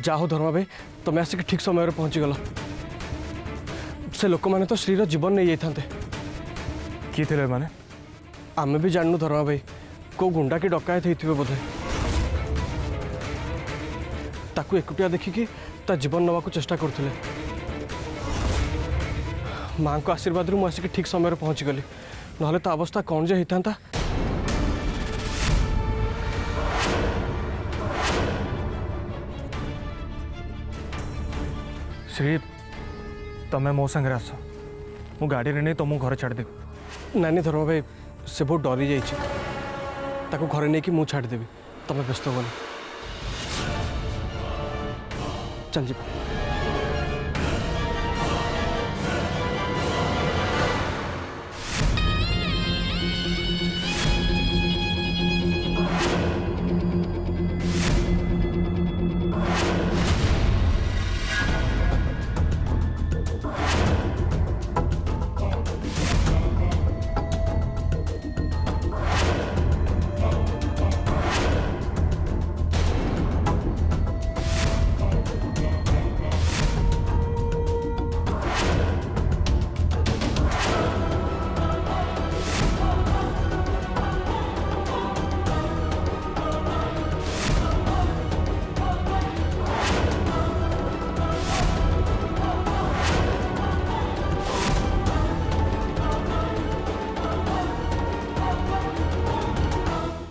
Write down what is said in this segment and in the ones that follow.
जाहो धर्मा भाई तुम्हें आसिक ठीक समय पहुंची गल से लोक मैंने तो श्रीर जीवन नहीं जाते किए थे माने आमे भी जानू धर्मा भाई को गुंडा की डकायत होते बोधे ताकू एकुटिया देखिकी ता जीवन नवा को चेष्टा करथिले माँ को आशीर्वाद रु आसिक ठीक समय पहुंची गली ना ता अवस्था कौन जे होता श्री तमें मो संगे आस मु गाड़ी रे नहीं तुमको घर छाड़देवी नानी धर्म भाई से बहुत डरी जाइए घरे नहीं कि मुझे छाड़देवी तुम व्यस्त होनी चल जी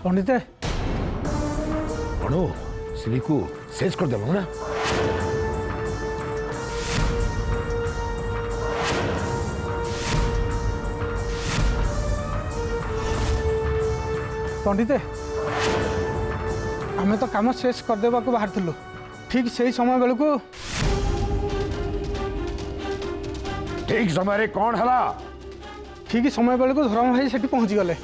पंडित अणु श्री को शेष कर देव ना पंडित आमे तो काम शेष करदेवा को बाहर थिलु ठीक सही समय बेलू को ठीक समय रे कौन हला ठीक समय बेलू को धर्म भाई सेठी पहुंची गले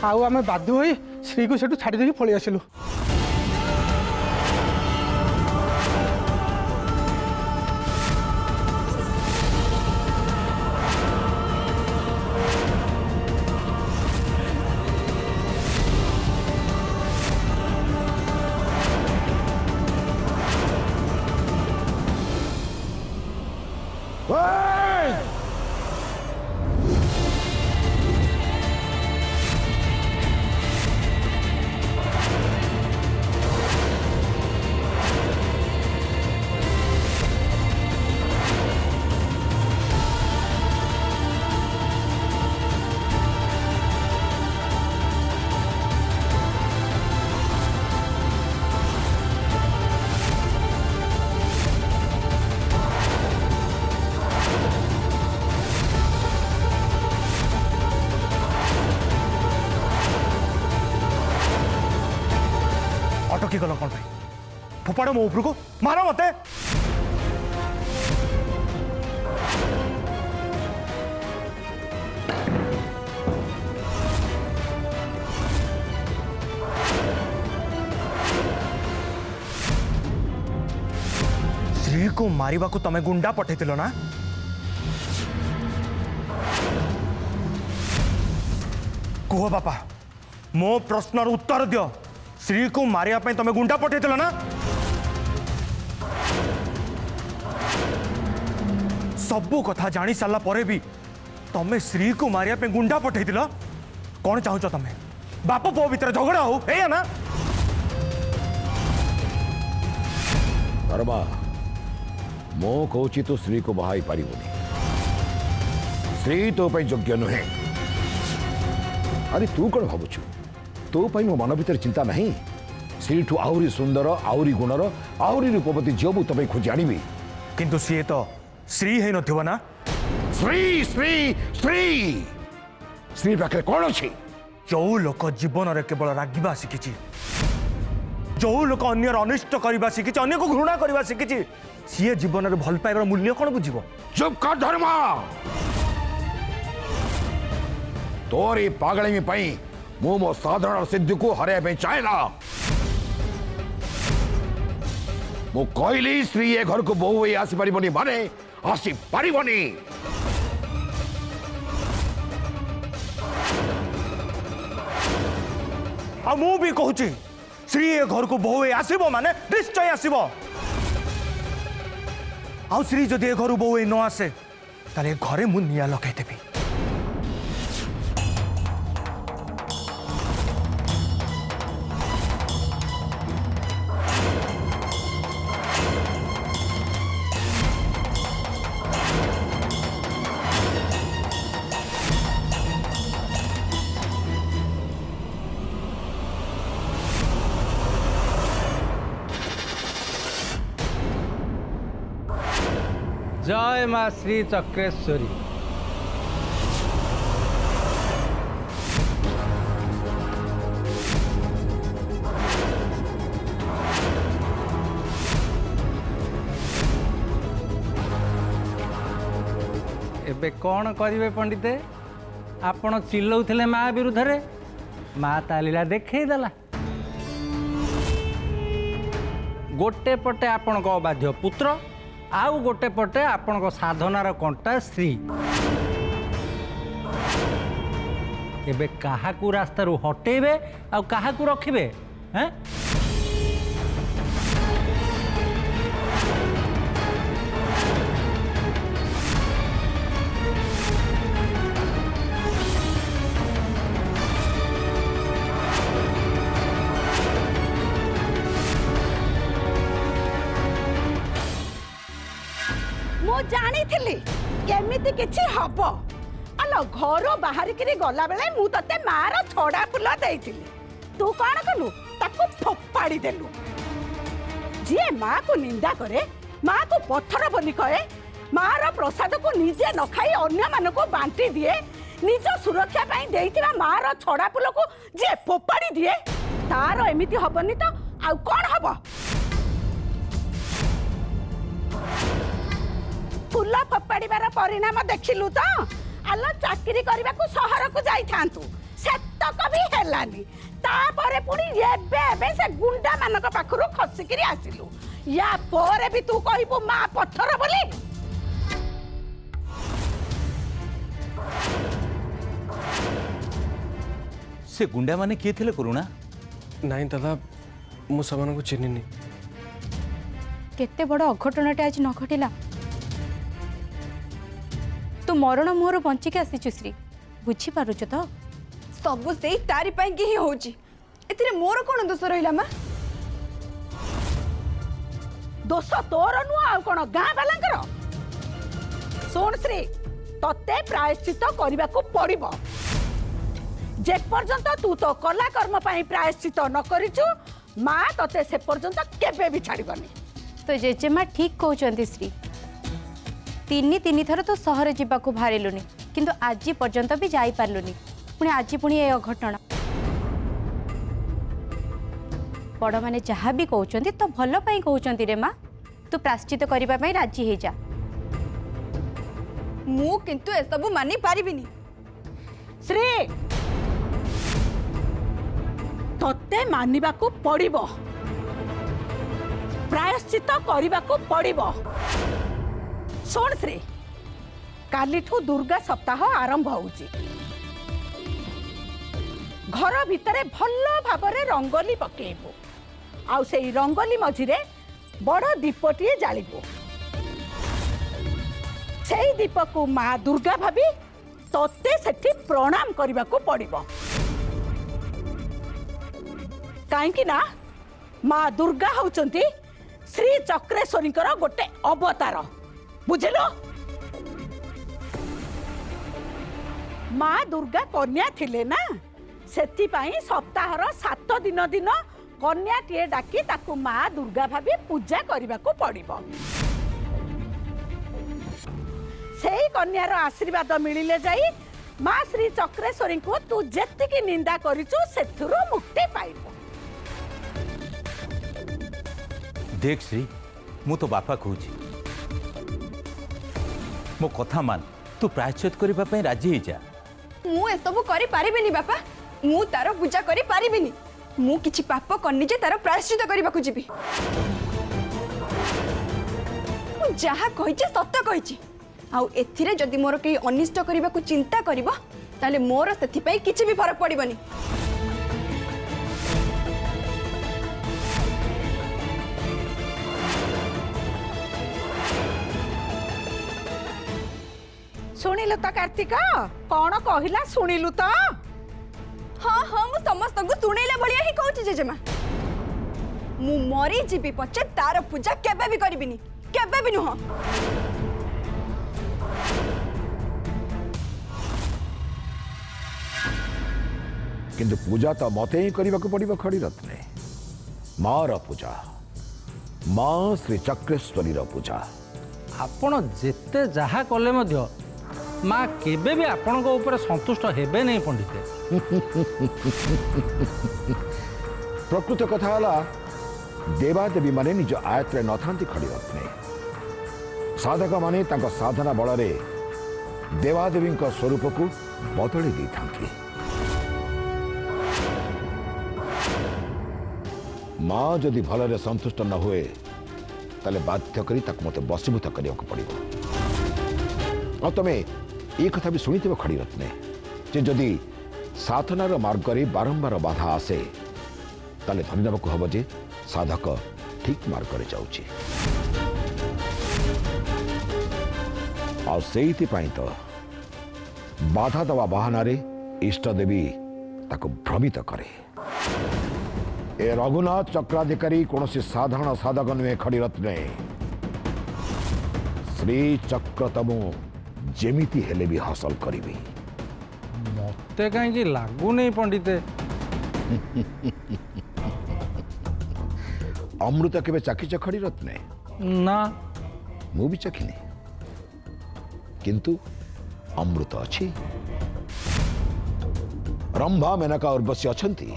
आउ आमे बाध्य होई श्री को सेठू छाड़ी देकी पळी आसिलु अटकी गल कौन भाई फोपाड़ मो ऊपर को मारो मत श्री को मारिबा को तमे गुंडा पठेतिलो ना कुह बापा मो प्रश्नर उत्तर दियो श्री को मारिया पे तमे गुंडा पठेतिलो ना सबू कथा जानी सारा परे भी तमे श्री को मारिया पे गुंडा पठेतिलो कौन चाहूच तमे बाप पुओ भीतर झगड़ा हो ए ना धर्मा मो कहूँ तो श्री को बाहाई पारिबुनी श्री तो पे योग्य नुहे अरे तू कौन भावुचु तो पाई मो मन भीतर चिंता नहीं श्री ठू आहरी सुंदर आहरी गुणर आहरी रूपवती झील मु तब खोजी आनी किंतु सी तो श्री है नथिबो ना श्री श्री श्री श्री पाखे कौन अच्छी जो लोक जीवन रे केवल रागिबा शिखिची जो लोक अन्यर अनिष्ट करबा शिखिची अन्य को घृणा करबा शिखिची सी जीवन रे भल पाइबार मूल्य कौन बुझिबो चुप कर धर्मा तोरी पागलमी पई मु मो साधारण सिद्धि को हराइबा चाहेना मु कहली श्री ए घर को बहु आसी पारिबनी माने आसी पारिबनी आ मु भी कहूँ श्री ए घर को बहु आसब माने निश्चय आसब आ श्री जदि ए घर बहु न आसे ताले घरे मु निया लगेदेवी जय माँ श्री चक्रेश्वरी। एबे कौन करिवे पंडिते? आपण चिल्लौथिले माँ विरुद्ध रे, माँ तालीला देखैदेला। गोटे पटे आपण को अबाध्य पुत्र आउ गोटे पटे आपण को साधनार कंटा श्री। एबे काहाकू रास्तारू हटेबे आउ काहाकू रखिबे हैं? जानी थिली केमिति किछि हबो। आलो घर बाहर करी गला बेले मु तते मार छड़ा फुल देइथिली, तू कोन कलु ताको फोपाड़ी देलु। जे माँ को निंदा करे, माँ को पत्थर बोली कहे, मार प्रसाद को निजे न खाई अन्य मान को बांटी दिए, निज सुरक्षा पाई देइथिबा मार छड़ा फुल को जे फोपाड़ी दिए, तार एमिति हबनी तो आउ कोन हबो। फुल फोपाड़ीबार परिणाम देखिलु तो आलो चाकरी करबा को शहर को जाई थांतु, सेतक भी हेलानी। तापरे पुनी एबे से गुंडा मानक पाखरु खसिकिरी आसिलु, या पोरे भी तू कहिबो माँ पत्थर बोली। से गुंडा माने किए थिले करुणा? नहीं दादा मु समान को चिन्हिनी। केते बड़ अघटनटे आज न घटिला। तू मरण मुहर बंचिक आसीचु श्री, बुझी पारुच तो? सबु से तारी पाई ही होची, एथिरे मोर कोन दोष रहिला मा? दोष तोर नु आ कोन गां वालांकर? सोन श्री तते प्रायश्चित करबा को पड़िबो। जे पर्यंत तू तो कला कर्म पाई प्रायश्चित न करिछु, माँ तते से पर्यंत केबे भी छाड़ीबनी। तो जेजेमा ठीक कहउचंती श्री, तीन थर तो सहर जावाक बाहरिलुनी, किंतु आज पर्यंत भी जाई पारलुनी, पुणी आज पुणी ए अघटना। बड़ माने जहाँ भी कहउचंती तो भल पाई कहउचंती रे माँ, तू प्राश्चित करबा पई राजी हे जा। मु किंतु ए सब मानि पारिबिनी। श्री तते मानिबा को पड़िबो, प्रायश्चित करबा को पड़िबो। सोन श्री कालीठू दुर्गा सप्ताह आरंभ होउची। घर भितरे भल्लो भाबरे रंगोली पकेइबो, आउ सेई रंगोली मझिरे बड़ दीपटिए जालिबो। सेई दीप को माँ दुर्गा भाबी तते सेठी प्रणाम करबा को पड़िबो। काहेकि ना माँ दुर्गा होउचंती श्री चक्रेश्वरींकर गोटे अवतार, बुझिलो? माँ दुर्गा कन्या थिले ना, सेति पाई सप्ताहर 7 दिन दिन कन्याटिए डाकी ताकू माँ दुर्गा भाबी पूजा करबा को पड़िबो। सेई कन्यार आशीर्वाद मिलिले जाई माँ श्री चक्रेश्वरी को तू जेतिकी निंदा करिचु सेथुरु मुक्ति पाइबो। देख श्री मु तो बापा कहूची, मो कथा मान, तू प्रायश्चित करबा पई राजी हे जा। मु ए सब करि पारिबिनी बापा, मु तार पूजा करि पारिबिनी। मु किछि पाप करनी जे तार प्रायश्चित करबा को जिबी। मु जहा कहिछि सत्य कहिछि, आउ एथिरे जदि मोर केही अनिष्ट करबा को चिंता करबो ताले मोर सेथि पई किछि भी फरक पड़िबनी। ଶୁଣିଲୁ ତ କାର୍ତ୍ତିକ କଣ କହିଲା ଶୁଣିଲୁ ତ? हाँ हाँ मु समस्त को सुनेला भलिया ही कहूची जेजेमा मु मरी जीवी पछे तार पूजा केबे भी करबिनी केबे भी नुह किंतु पूजा तो मते ही करने को पड़ो खड़ी रत्ने मार पूजा माँ श्री चक्रेश्वरी पूजा ଆପଣ ଯେତେ ଯାହା କଲେ ମଧ୍ୟ ମା କେବେ ବି ଆପଣଙ୍କ ଉପରେ ସନ୍ତୁଷ୍ଟ ହେବେ ନାହିଁ ପଣ୍ଡିତେ। प्रकृत कथा है देवादेवी माने निज आयत्रे न था खड़ी रत्ने साधक माने तांको साधना बल देवादेवी स्वरूप को बदली दे था। माँ जदि भलरे संतुष्ट न हुए ताले बाध्य करी ताको मते बसीभूत करिया को पड़िबो। और तमे ये कथा भी सुनिथिबो खड़ी रत्ने जे जदि साधनार मार्ग रे बारंबार बाधा आसे ताले धन्यवाद को हबो जे साधक ठीक मार्ग रे जाउची। आ सेइति पई तो बाधा दवा बहाना रे इष्ट देवी ताको भ्रमित करे। ए रघुनाथ चक्राधिकारी कौन साधारण साधक नुहे खड़ी रत्ने श्री चक्र तमु जेमिति हेले भी हासिल करी मते कहीं लागू नहीं पंडिते। अमृत केबे चाखिच खड़ी रत्ने? ना मु भी चाखिनी किंतु अमृत अच्छी रंभा मेनका उर्वशी अछंती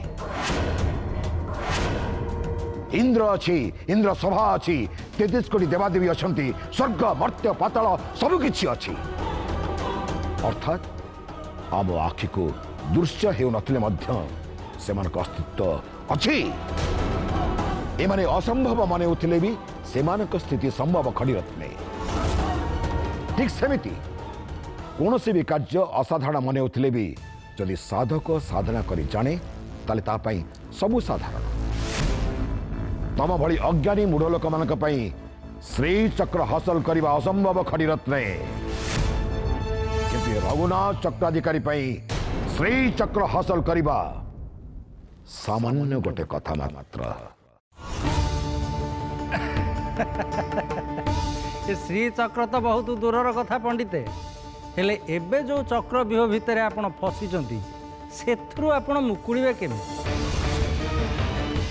इंद्र अच्छी इंद्र सभा अच्छी 33 कोटी देवादेवी अच्छी स्वर्ग मर्त्य पाताल सबकि अच्छी अर्थात आम आखि को दृश्य हेउ नथिले मध्य सेमानक अस्तित्व अच्छी एमाने असंभव माने उथिले भी सेमानक स्थिति संभव खड़ी रत्ने ठीक सेमिति कौन भी कार्य असाधारण माने उथिले भी जदि साधक साधना करी जाने ताले ता पई सबु साधारण तम भली अज्ञानी मूढ़ लोक मान श्री चक्र हासिल करने असंभव खड़ी रत्ने किंतु रघुनाथ चक्राधिकारी श्री चक्र हासिल करने सामान्य गोटे कथा मात्र। ये श्री चक्र तो बहुत दूरर कथा पंडिते हेले एबे जो चक्र व्यूह भितर आपण फसीचंती सेथरु आपण मुकुड़िबे केमि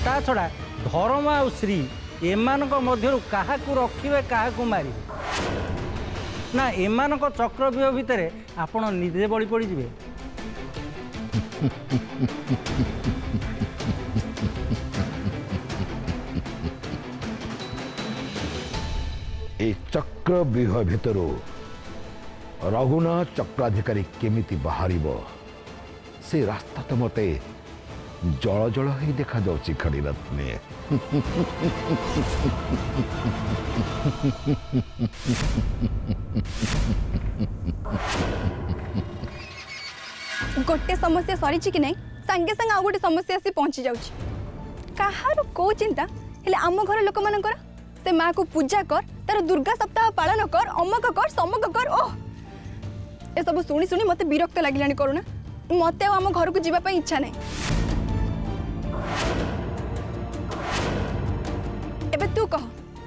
ता छड़ा धर्म आ श्री एमानक मध्यरु काहाकू रखिबे काहाकू मारिबे ना एमानक चक्र व्यूह भितर आपण निजे बळी पड़ी जिवे। ए चक्र व्यूह भितरु रघुनाथ चक्राधिकारी केमिति बाहरिबो से रास्ता तो मते जल जल ही देखा जाउची खड़ी रत्ने। गोटे समस्या सरी कि नहीं संगे संगे आउ गोटे समस्या आसी पहुंची जाउची कहार को चिंता हेले आम घर लोक मानकर से माँ को पूजा कर तार दुर्गा सप्ताह पालन कर अमक कर समक कर ओह ए सब शुणी शुणी मते विरक्त लागिलानी करूना मते आम घर को जीवा पई इच्छा नहीं। एबे तू कह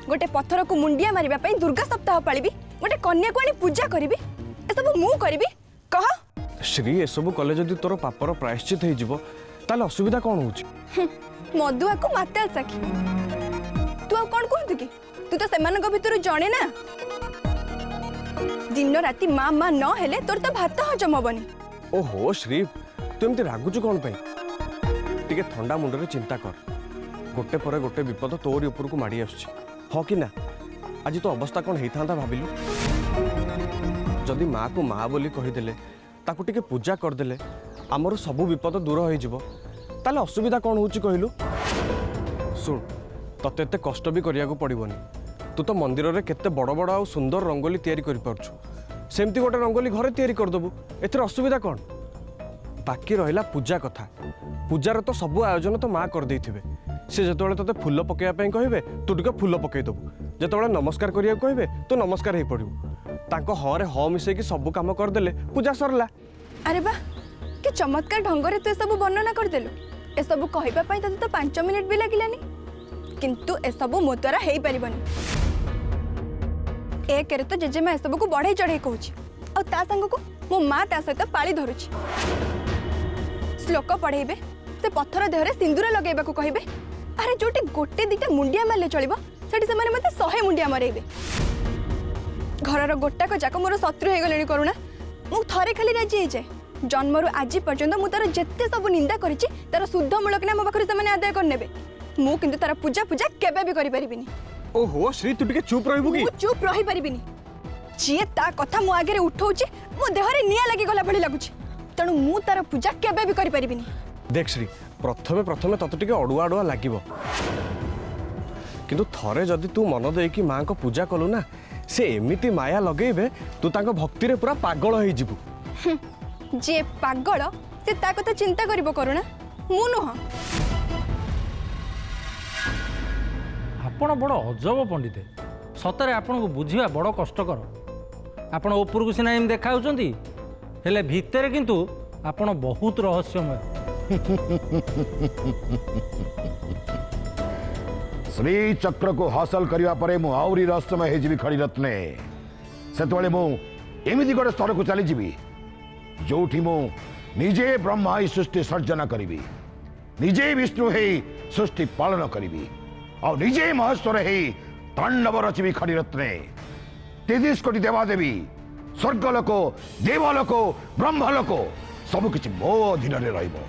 गोटे पत्थर को मुंडिया मारिबा पई दुर्गा सप्ताह पालिबी गोटे कन्या को आनी पूजा करिबी ए सब मु करिबी कह श्री ए सब कले जदि तोर पापर प्रायश्चित हो जिवो ताले असुविधा कोन होउची? मधुआ को माताल साखी तू आ कौन कहतु कि तू तो सेमानक भितर जणे ना दिन राति माँ माँ न हेले तोर तो भात हजम हबनी। ओहो श्री तू एमती रागुचु कौन पे टिके ठंडा मुंडरे चिंता कर गोटे पर गोटे विपद तोरी ऊपर को माड़ी आसुची हाँ कि ना आज तो अवस्था कौन होता भाविलु जदि माँ को माँ बोली कहीदेले ताकू टिके पूजा करदेले आमर सबू विपद दूर हो जिवो ताले असुविधा कौन होउची कहिलु सुन तते एते कष्ट भी करिया को पड़िबनी तू तो मंदिर रे केते बड़ बड़ आ सुंदर रंगोली तैयारी करि पारछु सेमती गोटे रंगोली घरे तैयारी करदेबु एथर असुविधा कौन बाकी रहिला पूजा कथा पूजार तो सबू आयोजन तो माँ कर देथिबे से जेतबेले तते फूल पकेया पई कहिबे तू टिके फूल पकेइ दबु जेतबेले नमस्कार करिया कहिबे तू नमस्कार हेइ पड़िबु तांको हरे ह मिसेकी सब काम करदेले पूजा सरला। अरे बा कि चमत्कार ढंगरे तू सब वर्णना करदेलु। ए सब कहबा पई तते तो 5 मिनिट भी लागिलानी, किंतु ए सब मो द्वारा हेई परिबनी। ए करे तो जेजेमा ए सब को बढ़ाई चढ़ाई कहूची और ता संग को मो माँ ता सहित पाली धरुची। श्लोक पढ़ेबे से पत्थर देहरे सिंदूर लगेबा को कहबे। अरे जोटी गोटे दिटा मुंडिया मारले चलिबो सेठी से माने मते 100 मुंडिया मारेबे। घरर गोटाक जाक मोर शत्रु हो गले करुणा। मु थरे खाली राजी हे जाए जन्मरु आज पर्यंत मु तार जेते सब निंदा करिछि तार शुद्ध मूलक ना मो पाखरे से माने आदाय कर नेबे। मु किंतु तार पूजा पूजा केबे भी करि परिबिनी। ओहो श्री तू टिके चुप रहबु की? मु चुप रहि परिबिनी। जिए ता कथा मो आगे उठौछि मो देहरे निया लागि गला भली लागुछि, तणु मु तार पूजा केबे भी करि परिबिनी। देख श्री प्रथमे प्रथमे तत टिके अडुआ अडुआ लागिबो, किंतु थरे जदि तू मन देकी माँ को पूजा कलु ना से एमिति माया लगेबे तू तांको भक्ति रे पूरा पागल होई जिबु। जे पागल से ता कथा चिंता करिबो करुणा, मु नुह। आपण बड़ अजब पंडित, सतरे आपण को बुझिबा बड़ कष्टकर। आपण ऊपर को सिना एम देखा होचंती हेले भितरे किंतु आपण बहुत रहस्यमय। श्री चक्र को हासिल करने पर मु आउरी रहस्यमय हे जीवी खड़ी रत्ने। सेतबेले मु एमिति गोटे स्तर को चली जीवी जोठी मु निजे ब्रह्मा ही सृष्टि सर्जना करी, निजे विष्णु हे सृष्टि पालन करी और निजे महेश्वर हे तांडव रचिबी खड़ी रत्ने। 33 कोटी देवादेवी स्वर्गलोक देवलोक ब्रह्मलोक सबकिछि मो अधीन रहिबो।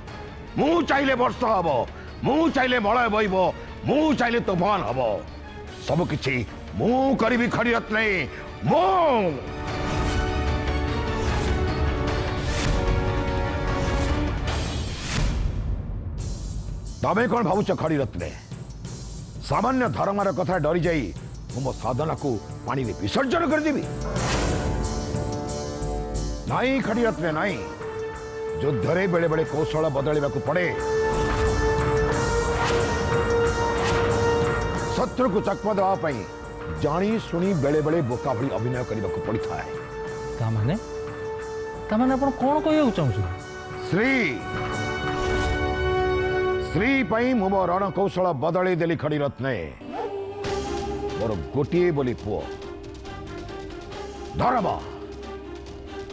मु चाहिले वर्षा हबो, मु चाहिले मलय बइबो, मु चाहिले तूफान हबो, सबकिछि मु करिबी खड़ी रत्ने। मु तमे कौन भावुच खड़ी रत्ने? सामान्य धर्मार कथा डरी जाई मो साधना को पानी रे विसर्जन कर देबी? नाई खड़ी रत्ने नाई, युद्धरे बेले बेले कौशल बदलवा को पड़े, शत्रु को चकमा देवा जानी सुनी बेले बेले बोका भली अभिनय करने को पड़ी था। तामाने आपण कोन कहू चाहू? श्री पई मो रण कौशल बदल देली खड़ी रत्ने। मोर गोटे बोली पुओ धर्म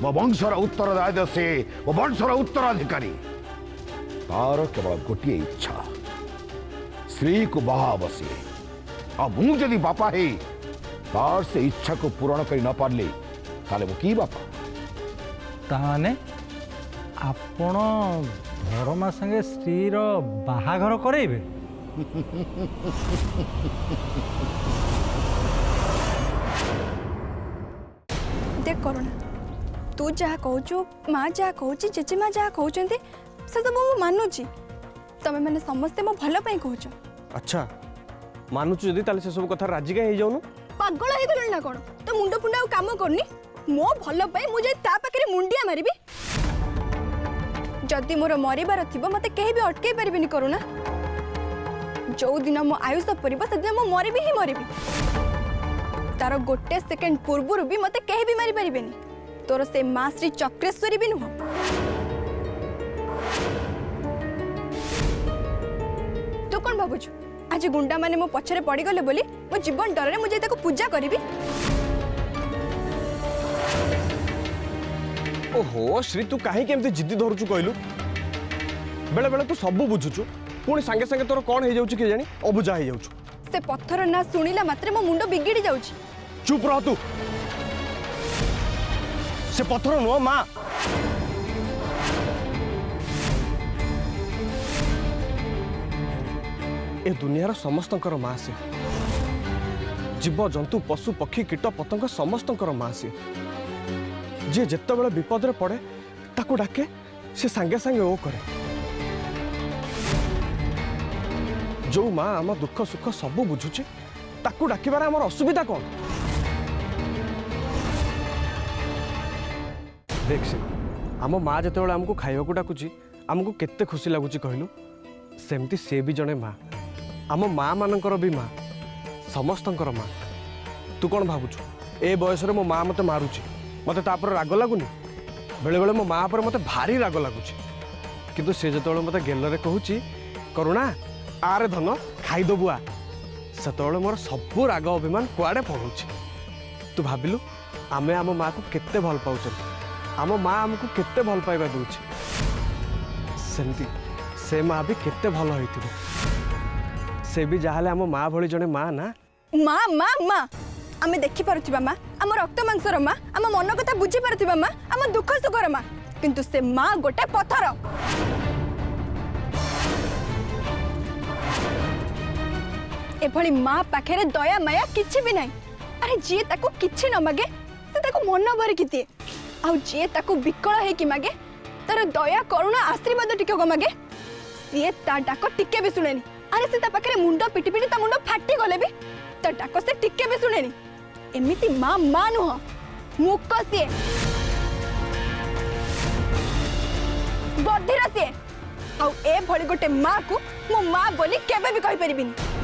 मो वंशर उत्तरदायित्व से मो वंशर उत्तराधिकारी तार केवल गोटे इच्छा श्री को बाहा बसी। आ मु जदि बापा है तार से इच्छा को पूर्ण कर न पारली ताले मु की बापा? ताने आपण धर्मा संगे स्त्रीर बाहाघर करेबे? देख करुणा, तू जहाँ कहूँ माँ जहाँ कहूँ जेजेमा जहाँ कहते से सब मु मानुची। तमे मैंने समस्ते मो भल पाई कहूछ। अच्छा मानुचु जदि ताले से सब कथा राजी काहे जाउनु? पागल हो गलु ना कोन? तो मुंड फुंडा काम करनी मो भल पाई मु जे ता पाखरे मुंडिया मारिबी? जदि मोर मरिबार थिबो मते केही भी अटकै परिबिनी करुणा। जो दिन मो आयुष परिबो से दिन मो मरिबी ही मरिबी। तार गोटे सेकेंड पूर्व भी मते केही भी मारी परिबेनी। तोर से मां श्री चक्रेश्वरी भी नुह। तू कौन भावुଛୁ आज गुंडा माने मो पछरे पड़ी गले बोली मो जीवन डर रे मुझे ताको पूजा करिबी? ओहो श्री तू काहे केमते जिद्दी धरुचु कहलु? बेले बेले तू सब बुझुचु पुणी सांगे सांगे तोर कौन हो जाउची के जानी अबुझा हो जाउछु। से पत्थर ना सुनिला मात्रे मो मुंडो बिगिड़ी जाउची। चुप रह तू। से पत्थर नुह माँ। ए दुनियार समस्तंकर माँ से जीव जंतु पशु पक्षी कीट पतंग समस्तंकर माँ से जे जेते बेले विपद रे पड़े ताको डाके से सांगे सांगे ओ करे। जो माँ आम दुख सुख सब बुझुचे ताको डाकिबार आमर असुविधा कौन? देख से आम माँ जिते आमको खाइबा को डाकुची आमको केते खुशी लगुच कहलु? सेमती से भी जड़े माँ आम माँ मानकर भी माँ समस्तंकर माँ। तू कौन भावुଛୁ ए बयस मो माँ मत मारुची मत तापर राग लगुनि बेले बेले मो माँ पर मत भारी राग लगुच किंतु से जो मत गेलरे कहूची करुणा आरे धन खाईदबु आ सेतବେଳେ मोर सब राग अभिमान कुआडे पड़ुची तू भाबिलु आमे आम माँ को केते भल पाउछ आम माँ आमको केते भल पाइबा दउची सेमती से माँ भी केते भल होइथिबो से भी जाहले आम माँ भली जने माँ ना माँ माँ माँ आमे देखि पारुथिबा माँ आम रक्त मांसर माँ आम मन कथा बुझी पारुथिबा माँ आम दुख सुखर माँ किंतु से माँ गोटे पथर एभली माँ पाखे दया माया किछि भी नहीं अरे जी ताको किछि न मागे से ताको मन भर कि दिए आउ जी ताको विकल है कि मागे तार दया करुणा आशीर्वाद टिके को मागे सी ता डाक टिके भी सुनेनी अरे से ता पाखे मुंड पिटी पिटी ता मुंड फाटी गले भी ता डाक से टिके भी सुनेनी एमिति माँ माँ नुह मुक सी बधिरा सी आउ ए भली गोटे माँ को मो माँ बोली केबे भी कहि परिबिनी